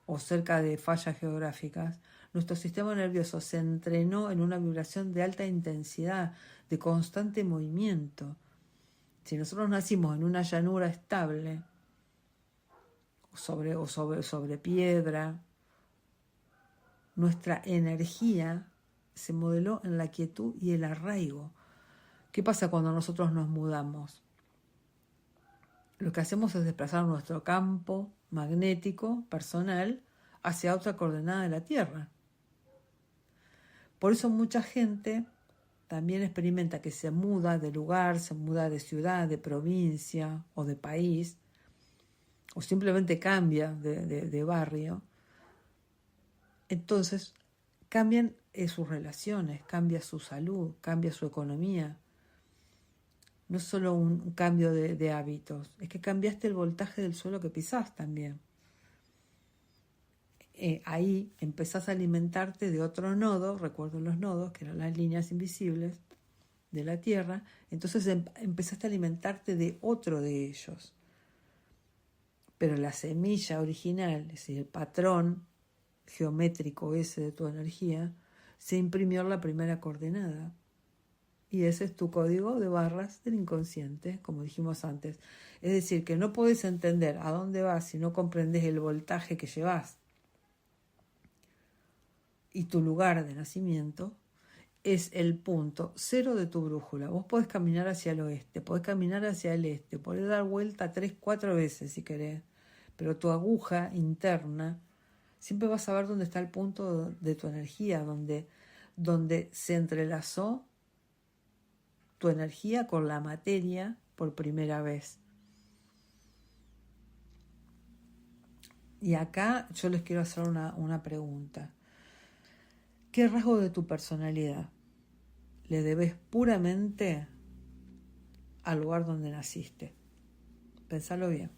o cerca de fallas geográficas, nuestro sistema nervioso se entrenó en una vibración de alta intensidad, de constante movimiento. Si nosotros nacimos en una llanura estable, sobre piedra, nuestra energía se modeló en la quietud y el arraigo. ¿Qué pasa cuando nosotros nos mudamos? Lo que hacemos es desplazar nuestro campo magnético personal hacia otra coordenada de la Tierra. Por eso mucha gente también experimenta que se muda de lugar, se muda de ciudad, de provincia o de país, o simplemente cambia de barrio. Entonces cambian sus relaciones, cambia su salud, cambia su economía. No es solo un cambio de hábitos, es que cambiaste el voltaje del suelo que pisás también. Ahí empezás a alimentarte de otro nodo, recuerdo los nodos, que eran las líneas invisibles de la Tierra, entonces empezaste a alimentarte de otro de ellos. Pero la semilla original, es decir, el patrón geométrico ese de tu energía, se imprimió en la primera coordenada. Y ese es tu código de barras del inconsciente, como dijimos antes. Es decir, que no podés entender a dónde vas si no comprendes el voltaje que llevas. Y tu lugar de nacimiento es el punto cero de tu brújula. Vos podés caminar hacia el oeste, podés caminar hacia el este, podés dar vuelta 3, 4 veces si querés, pero tu aguja interna siempre vas a ver dónde está el punto de tu energía, donde se entrelazó tu energía con la materia por primera vez. Y acá yo les quiero hacer una pregunta. ¿Qué rasgo de tu personalidad le debes puramente al lugar donde naciste? Pensalo bien.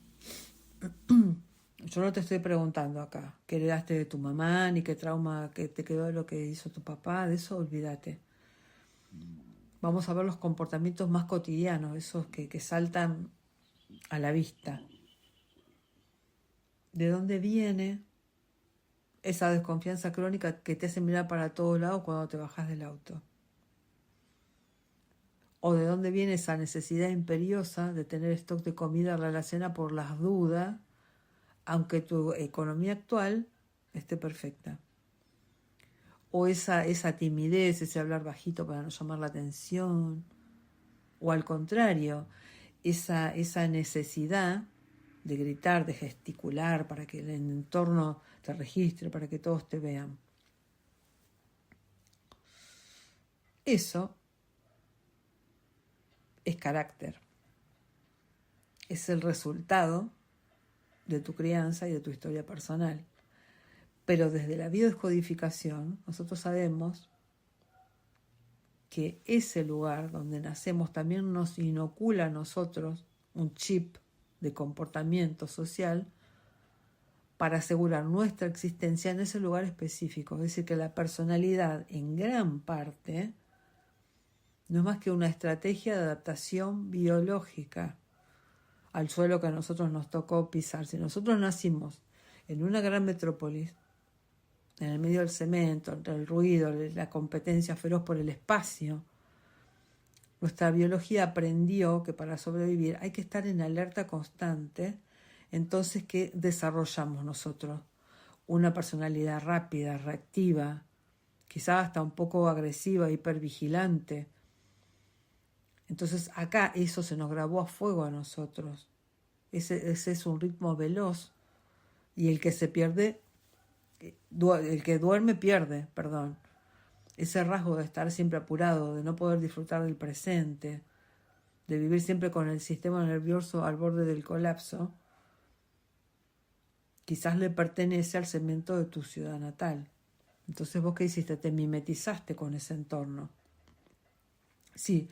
Yo no te estoy preguntando acá qué heredaste de tu mamá, ni qué trauma que te quedó de lo que hizo tu papá, de eso olvídate. Vamos a ver los comportamientos más cotidianos, esos que saltan a la vista. ¿De dónde viene esa desconfianza crónica que te hace mirar para todos lados cuando te bajas del auto? ¿O de dónde viene esa necesidad imperiosa de tener stock de comida a la alacena por las dudas, aunque tu economía actual esté perfecta? ¿O esa timidez, ese hablar bajito para no llamar la atención? ¿O al contrario, esa necesidad de gritar, de gesticular para que el entorno te registre, para que todos te vean? Eso es carácter. Es el resultado de tu crianza y de tu historia personal. Pero desde la biodescodificación nosotros sabemos que ese lugar donde nacemos también nos inocula a nosotros un chip de comportamiento social para asegurar nuestra existencia en ese lugar específico. Es decir, que la personalidad en gran parte no es más que una estrategia de adaptación biológica al suelo que a nosotros nos tocó pisar. Si nosotros nacimos en una gran metrópolis, en el medio del cemento, entre el ruido, la competencia feroz por el espacio, nuestra biología aprendió que para sobrevivir hay que estar en alerta constante. Entonces, ¿qué desarrollamos nosotros? Una personalidad rápida, reactiva, quizás hasta un poco agresiva, hipervigilante. Entonces acá eso se nos grabó a fuego a nosotros. Ese es un ritmo veloz, y el que se pierde, el que duerme pierde, perdón. Ese rasgo de estar siempre apurado, de no poder disfrutar del presente, de vivir siempre con el sistema nervioso al borde del colapso, quizás le pertenece al cemento de tu ciudad natal. Entonces, ¿vos qué hiciste? Te mimetizaste con ese entorno. Sí,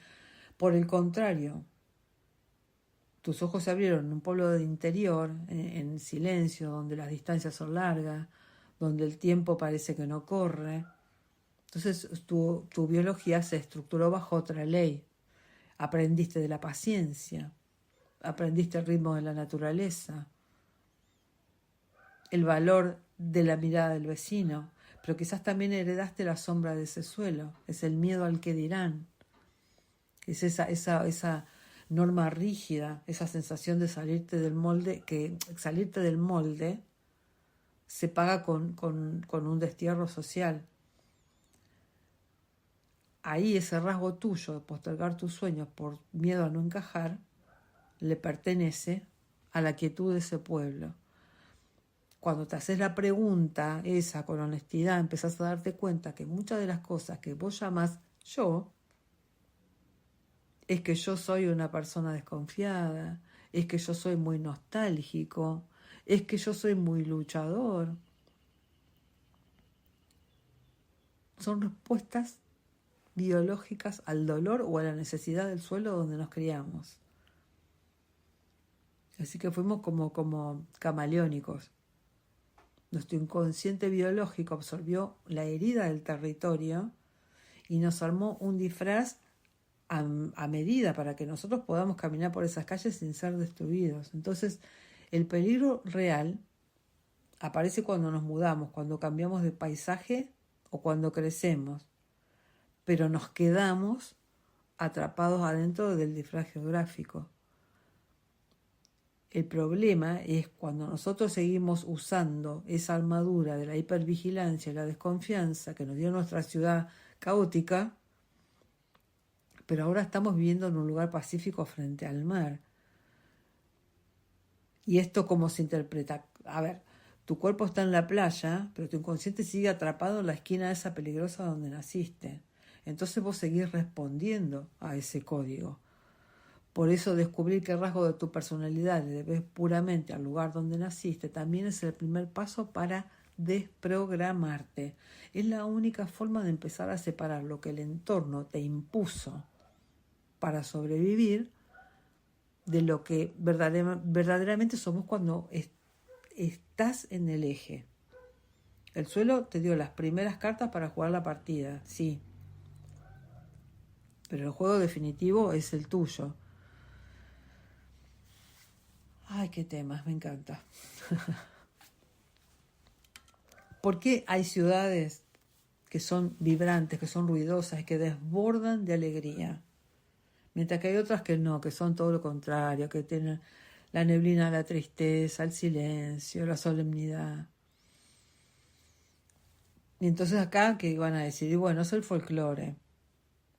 por el contrario, tus ojos se abrieron en un pueblo de interior, en silencio, donde las distancias son largas, donde el tiempo parece que no corre. Entonces tu biología se estructuró bajo otra ley. Aprendiste de la paciencia, aprendiste el ritmo de la naturaleza, el valor de la mirada del vecino, pero quizás también heredaste la sombra de ese suelo, es el miedo al que dirán, es esa norma rígida, esa sensación de salirte del molde, que salirte del molde se paga con un destierro social. Ahí ese rasgo tuyo de postergar tus sueños por miedo a no encajar le pertenece a la quietud de ese pueblo. Cuando te haces la pregunta esa con honestidad, empezás a darte cuenta que muchas de las cosas que vos llamás yo, es que yo soy una persona desconfiada, es que yo soy muy nostálgico, es que yo soy muy luchador. Son respuestas biológicas al dolor o a la necesidad del suelo donde nos criamos. Así que fuimos como camaleónicos. Nuestro inconsciente biológico absorbió la herida del territorio y nos armó un disfraz a medida para que nosotros podamos caminar por esas calles sin ser destruidos. Entonces, el peligro real aparece cuando nos mudamos, cuando cambiamos de paisaje o cuando crecemos, pero nos quedamos atrapados adentro del disfraz geográfico. El problema es cuando nosotros seguimos usando esa armadura de la hipervigilancia y la desconfianza que nos dio nuestra ciudad caótica, pero ahora estamos viviendo en un lugar pacífico frente al mar. ¿Y esto cómo se interpreta? A ver, tu cuerpo está en la playa, pero tu inconsciente sigue atrapado en la esquina esa peligrosa donde naciste. Entonces vos seguís respondiendo a ese código. Por eso descubrir qué rasgo de tu personalidad le debes puramente al lugar donde naciste también es el primer paso para desprogramarte. Es la única forma de empezar a separar lo que el entorno te impuso para sobrevivir de lo que verdaderamente somos cuando estás en el eje. El suelo te dio las primeras cartas para jugar la partida, sí. Pero el juego definitivo es el tuyo. Ay, qué temas, me encanta. ¿Por qué hay ciudades que son vibrantes, que son ruidosas, que desbordan de alegría? Mientras que hay otras que no, que son todo lo contrario, que tienen la neblina, la tristeza, el silencio, la solemnidad. Y entonces acá, ¿qué van a decir? Y bueno, es el folclore,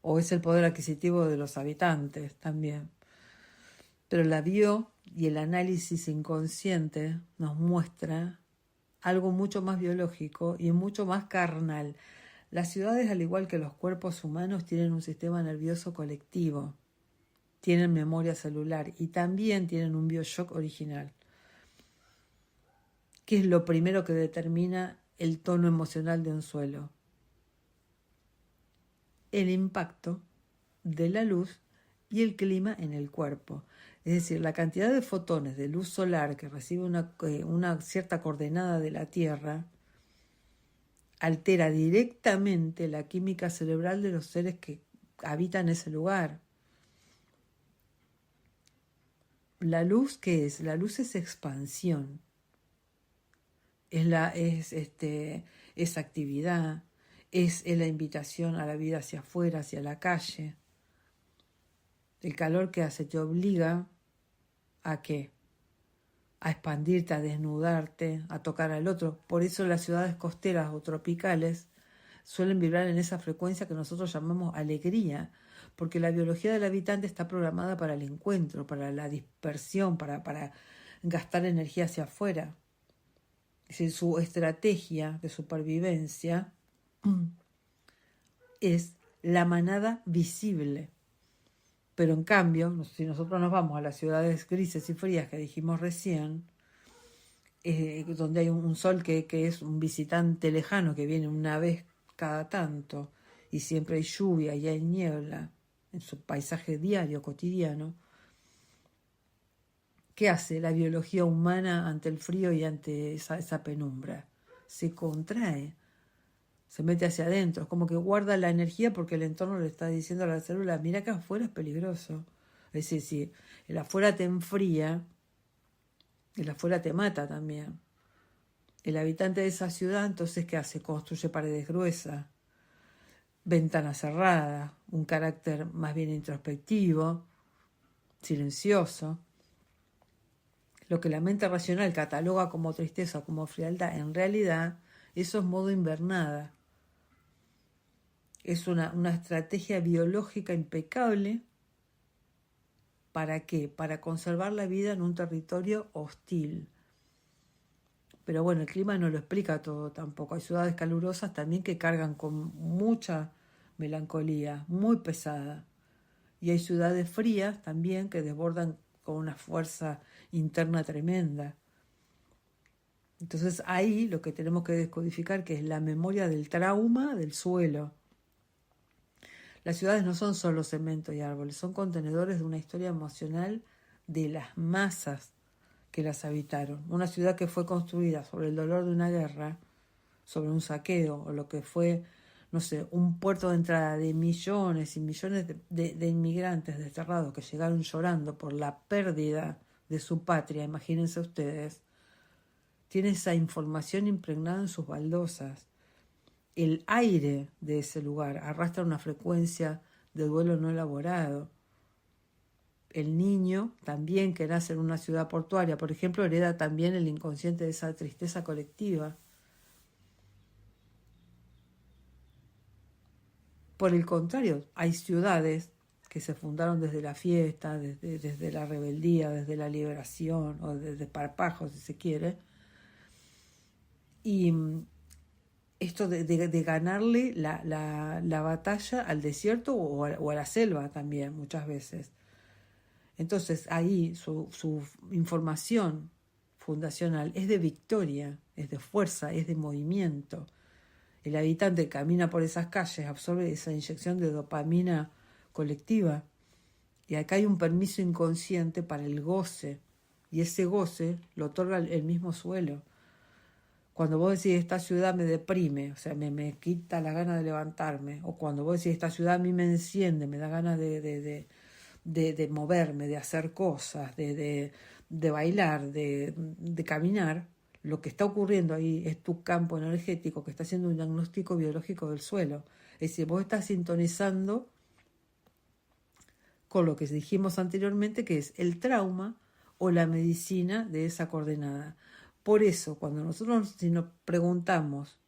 o es el poder adquisitivo de los habitantes también. Pero la bio y el análisis inconsciente nos muestra algo mucho más biológico y mucho más carnal. Las ciudades, al igual que los cuerpos humanos, tienen un sistema nervioso colectivo, tienen memoria celular y también tienen un bioshock original. ¿Qué es lo primero que determina el tono emocional de un suelo? El impacto de la luz y el clima en el cuerpo. Es decir, la cantidad de fotones de luz solar que recibe una cierta coordenada de la Tierra altera directamente la química cerebral de los seres que habitan ese lugar. La luz, ¿qué es? La luz es expansión, es actividad, es la invitación a la vida hacia afuera, hacia la calle. El calor que hace te obliga ¿a qué? A expandirte, a desnudarte, a tocar al otro. Por eso las ciudades costeras o tropicales suelen vibrar en esa frecuencia que nosotros llamamos alegría, porque la biología del habitante está programada para el encuentro, para la dispersión, para gastar energía hacia afuera. Es decir, su estrategia de supervivencia es la manada visible. Pero en cambio, si nosotros nos vamos a las ciudades grises y frías que dijimos recién, donde hay un sol que es un visitante lejano que viene una vez cada tanto, y siempre hay lluvia y hay niebla en su paisaje diario, cotidiano, ¿qué hace la biología humana ante el frío y ante esa penumbra? Se contrae, se mete hacia adentro, es como que guarda la energía porque el entorno le está diciendo a la célula, mira que afuera es peligroso. Es decir, si el afuera te enfría, el afuera te mata también. El habitante de esa ciudad, entonces, ¿qué hace? Construye paredes gruesas, ventanas cerradas, un carácter más bien introspectivo, silencioso. Lo que la mente racional cataloga como tristeza, como frialdad, en realidad eso es modo invernada. Es una estrategia biológica impecable. ¿Para qué? Para conservar la vida en un territorio hostil. Pero bueno, el clima no lo explica todo tampoco. Hay ciudades calurosas también que cargan con mucha melancolía, muy pesada. Y hay ciudades frías también que desbordan con una fuerza interna tremenda. Entonces ahí lo que tenemos que descodificar que es la memoria del trauma del suelo. Las ciudades no son solo cemento y árboles, son contenedores de una historia emocional de las masas que las habitaron. Una ciudad que fue construida sobre el dolor de una guerra, sobre un saqueo, o lo que fue, no sé, un puerto de entrada de millones y millones de inmigrantes desterrados que llegaron llorando por la pérdida de su patria, imagínense ustedes, tiene esa información impregnada en sus baldosas. El aire de ese lugar arrastra una frecuencia de duelo no elaborado. El niño, también que nace en una ciudad portuaria, por ejemplo, hereda también el inconsciente de esa tristeza colectiva. Por el contrario, hay ciudades que se fundaron desde la fiesta, desde la rebeldía, desde la liberación, o desde Parpajo, si se quiere. Y esto de ganarle la batalla al desierto o a la selva también, muchas veces. Entonces ahí su información fundacional es de victoria, es de fuerza, es de movimiento. El habitante camina por esas calles, absorbe esa inyección de dopamina colectiva. Y acá hay un permiso inconsciente para el goce. Y ese goce lo otorga el mismo suelo. Cuando vos decís esta ciudad me deprime, o sea, me quita la gana de levantarme. O cuando vos decís esta ciudad a mí me enciende, me da ganas de moverme, de hacer cosas, de bailar, de caminar, lo que está ocurriendo ahí es tu campo energético que está haciendo un diagnóstico biológico del suelo. Es decir, vos estás sintonizando con lo que dijimos anteriormente, que es el trauma o la medicina de esa coordenada. Por eso, cuando nosotros si nos preguntamos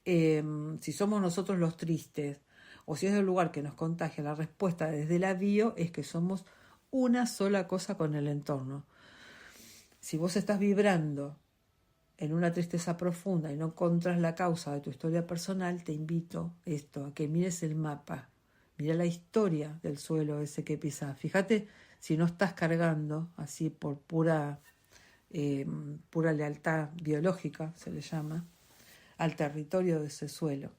si somos nosotros los tristes o si es el lugar que nos contagia, la respuesta desde la bio es que somos una sola cosa con el entorno. Si vos estás vibrando en una tristeza profunda y no encontrás la causa de tu historia personal, te invito a que mires el mapa, mira la historia del suelo ese que pisás. Fíjate si no estás cargando así por pura lealtad biológica, se le llama, al territorio de ese suelo.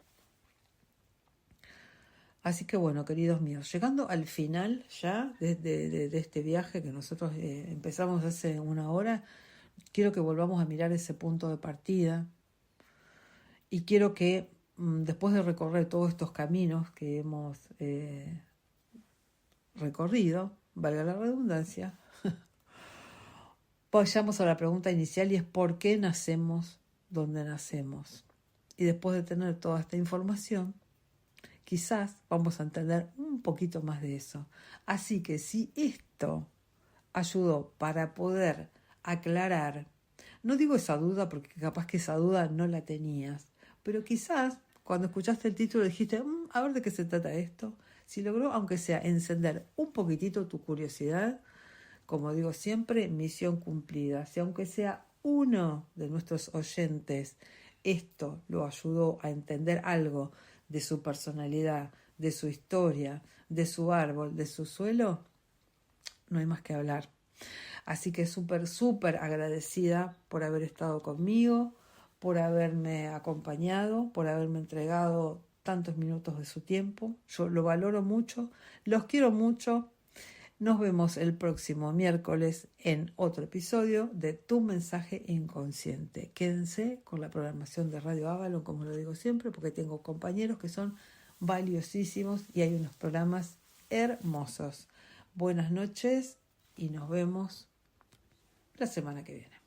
Así que bueno, queridos míos, llegando al final ya de este viaje que nosotros empezamos hace una hora, quiero que volvamos a mirar ese punto de partida y quiero que después de recorrer todos estos caminos que hemos recorrido, valga la redundancia, vayamos a la pregunta inicial y es ¿por qué nacemos donde nacemos? Y después de tener toda esta información, quizás vamos a entender un poquito más de eso. Así que si esto ayudó para poder aclarar, no digo esa duda porque capaz que esa duda no la tenías, pero quizás cuando escuchaste el título dijiste, a ver de qué se trata esto. Si logró, aunque sea, encender un poquitito tu curiosidad, como digo siempre, misión cumplida. Si aunque sea uno de nuestros oyentes, esto lo ayudó a entender algo de su personalidad, de su historia, de su árbol, de su suelo, no hay más que hablar. Así que súper agradecida por haber estado conmigo, por haberme acompañado, por haberme entregado tantos minutos de su tiempo. Yo lo valoro mucho, los quiero mucho. Nos vemos el próximo miércoles en otro episodio de Tu Mensaje Inconsciente. Quédense con la programación de Radio Avalon, como lo digo siempre, porque tengo compañeros que son valiosísimos y hay unos programas hermosos. Buenas noches y nos vemos la semana que viene.